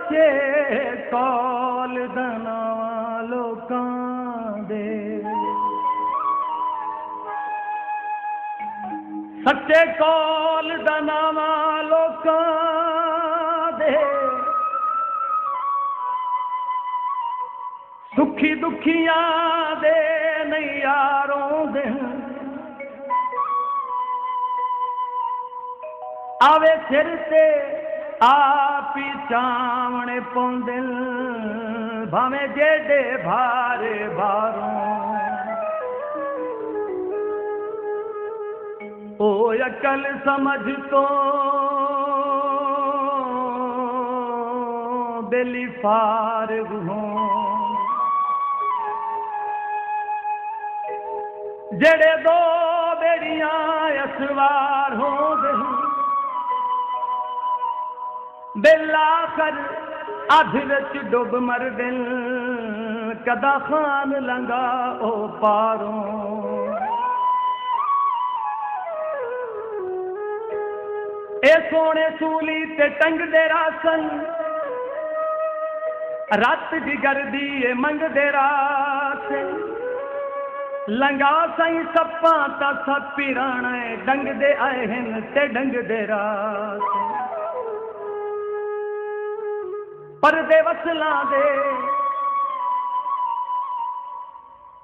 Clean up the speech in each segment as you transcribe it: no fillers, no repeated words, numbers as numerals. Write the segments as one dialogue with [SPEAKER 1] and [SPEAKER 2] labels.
[SPEAKER 1] सच्चे कौल दना लोकां दे, सच्चे कौल दना लोकां दे, सुखी दुखियां दे नहीं यारों दे, आवे सिर ते आप ही चावणे पौंदे भावे जेडे भारे भारों, ओ अकल समझ तो दिली फारिग हों, जेड़े दो बेड़ियां असवार हों दे, बेला कर अध विच डुब मर दिल, कदा खान लंगा ओ पारों, ए सोने सूली ते टंग दे रासन, रात जिगर दी ए मंग दे रास, लंगा सही सप्पा ता सब पिराणे डंग दे आए हैं ते डंग दे रास, परदे वसला दे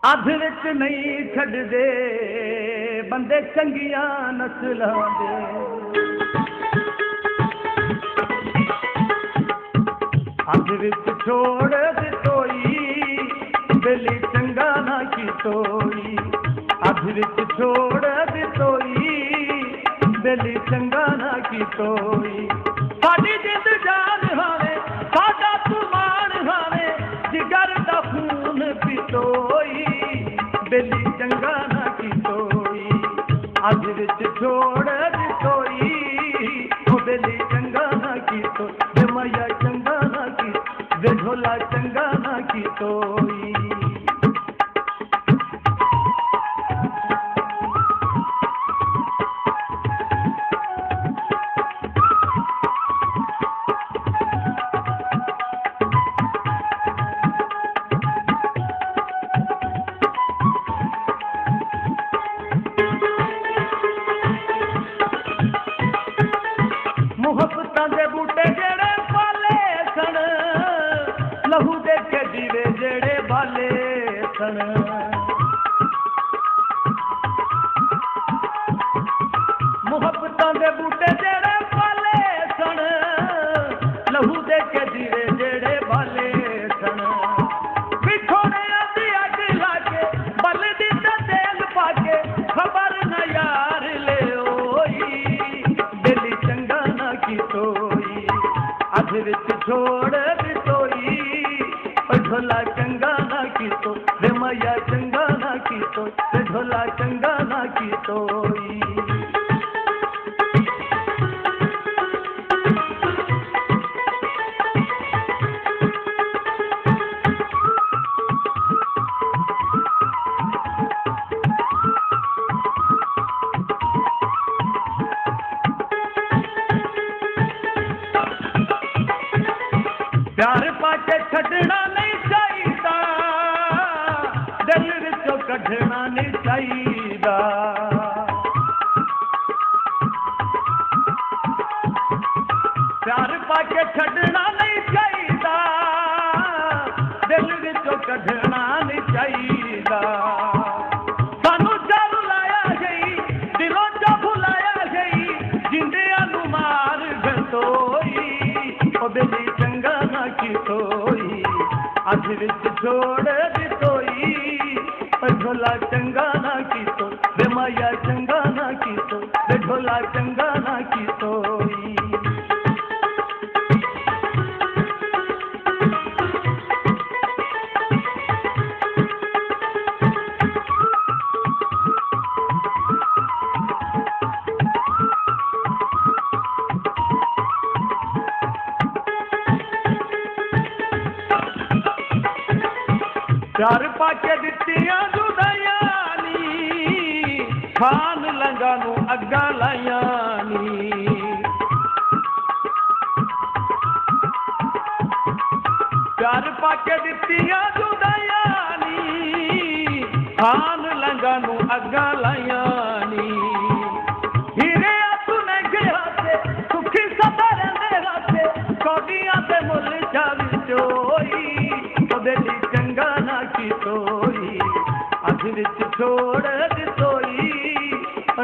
[SPEAKER 1] अध विच नहीं छड़ दे, बंदे चंगियां नस्लां दे, अध विच छोड़ दितोई दिली चंगा ना की तोई, अध विच छोड़ दितोई दिली चंगा ना की तोई, साडी जिंद जान हावे साडा तुमान हावे, जिगर दा खून पितोई दिली चंगा ना की तोई, अध विच छोड़ दितोई दिली चंगा ना की तोई, मैया चंगा ना की वे ढोला चंगा ना की तोई। मुहब्बतां दे बूटे जेड़े पाले सन, लहू दे के दीवे जेड़े बाले सन, मुहब्बतां दे बूटे जेड़े पाले सन, लहू दे के दीवे जेड़े बाले सन, बिछोड़े दी अग लाके बलदी दा तेल पाके, खबर न यार ले ओई दिली चंगा ना की तोई, अध विच छोड़ दितोई ढोला चंगा ना की तो, वे मैया चंगा ना की तो, ढोला चंगा ना की तोई। प्यार पाके छड़ना नहीं चाहिदा, दिल विचों कढ़ना नहीं चाहिदा, प्यार पाके छड़ना नहीं चाहिदा, दिल विचों कढ़ना नहीं चाहिदा, सानू जब लाया गई दिलों जो भुलाया गई, जिंदियां नू मार गतोई ओ दिली चंगा ना की तोई, अध विच छोड़ दितोई ढोला चंगा ना की तो, वे माया चंगा ना की तो, वे ढोला चंगा ना की तोई। प्यार पाके दित्तियां जुदाइयां नी, खान लंगा नू अग्गा लाइयां नी, के दित्तियां जुदाइयां नी खान लंगा नू अग्गा लाइयां नी हीरे तू ने गया से सुखी सदा रहंदे राते कौडियां ते मुल जावी चोई ओदे ली चंगा ना की तोई अध विच छोड़ दितोई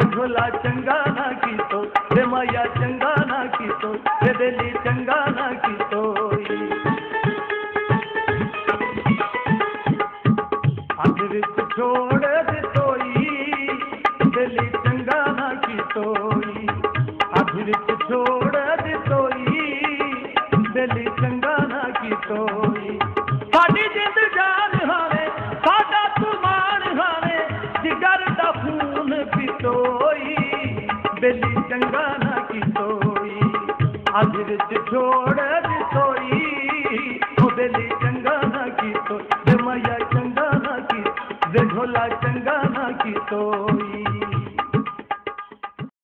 [SPEAKER 1] झोला चंगा ना की तो ते माया चंगा ना की तो ते दिली चंगा ना की तोई अध विच छोड़ दितोई दिली चंगा ना की तोई अध विच छोड़ दितोई दिली चंगा ना की तोई साडी जिंद जान हावे साडा तुमान हावे जिगर दा खून पितोई दिली चंगा ना की तोई अध विच छोड़ दितोई ओ दिली चंगा ना की तो माया चंगा ना की झोला चंगा ना की तोई